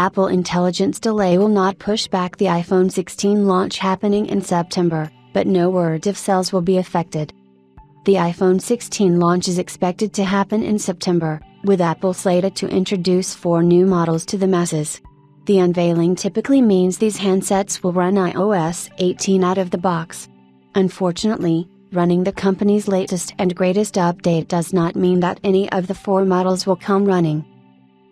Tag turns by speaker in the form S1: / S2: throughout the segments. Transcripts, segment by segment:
S1: Apple Intelligence delay will not push back the iPhone 16 launch happening in September, but no word if sales will be affected. The iPhone 16 launch is expected to happen in September, with Apple slated to introduce 4 new models to the masses. The unveiling typically means these handsets will run iOS 18 out of the box. Unfortunately, running the company's latest and greatest update does not mean that any of the 4 models will come running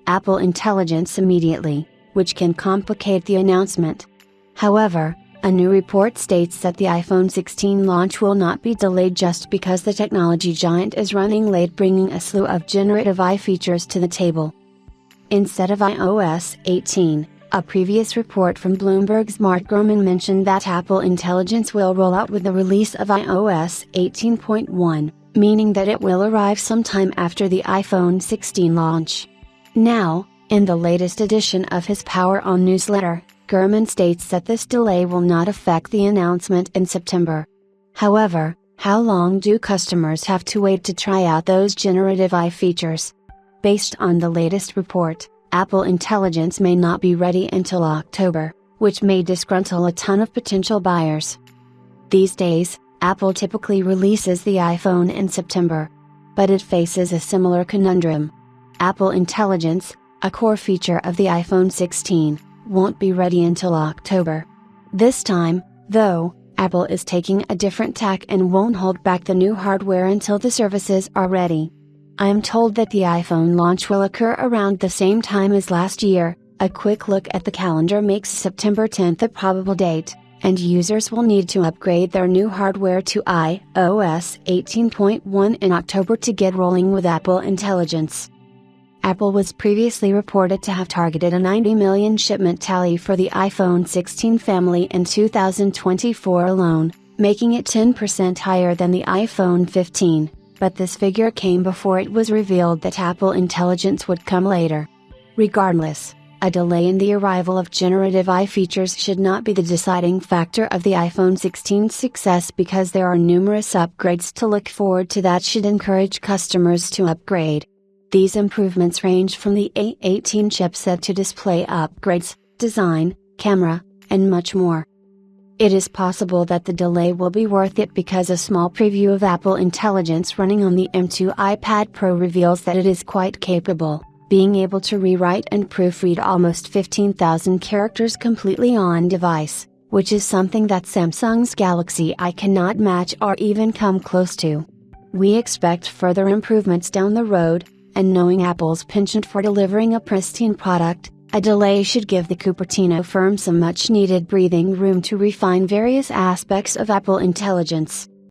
S1: Apple Intelligence immediately, which can complicate the announcement. However, a new report states that the iPhone 16 launch will not be delayed just because the technology giant is running late, bringing a slew of generative AI features to the table. Instead of iOS 18, a previous report from Bloomberg's Mark Gurman mentioned that Apple Intelligence will roll out with the release of iOS 18.1, meaning that it will arrive sometime after the iPhone 16 launch. Now, in the latest edition of his Power On newsletter, Gurman states that this delay will not affect the announcement in September. However, how long do customers have to wait to try out those generative AI features? Based on the latest report, Apple Intelligence may not be ready until October, which may disgruntle a ton of potential buyers. These days, Apple typically releases the iPhone in September. But it faces a similar conundrum. Apple Intelligence, a core feature of the iPhone 16, won't be ready until October. This time, though, Apple is taking a different tack and won't hold back the new hardware until the services are ready. I am told that the iPhone launch will occur around the same time as last year. A quick look at the calendar makes September 10th a probable date, and users will need to upgrade their new hardware to iOS 18.1 in October to get rolling with Apple Intelligence. Apple was previously reported to have targeted a 90 million shipment tally for the iPhone 16 family in 2024 alone, making it 10% higher than the iPhone 15, but this figure came before it was revealed that Apple Intelligence would come later. Regardless, a delay in the arrival of generative AI features should not be the deciding factor of the iPhone 16's success, because there are numerous upgrades to look forward to that should encourage customers to upgrade. These improvements range from the A18 chipset to display upgrades, design, camera, and much more. It is possible that the delay will be worth it because a small preview of Apple Intelligence running on the M2 iPad Pro reveals that it is quite capable, being able to rewrite and proofread almost 15,000 characters completely on device, which is something that Samsung's Galaxy I cannot match or even come close to. We expect further improvements down the road, and knowing Apple's penchant for delivering a pristine product, a delay should give the Cupertino firm some much needed breathing room to refine various aspects of Apple Intelligence.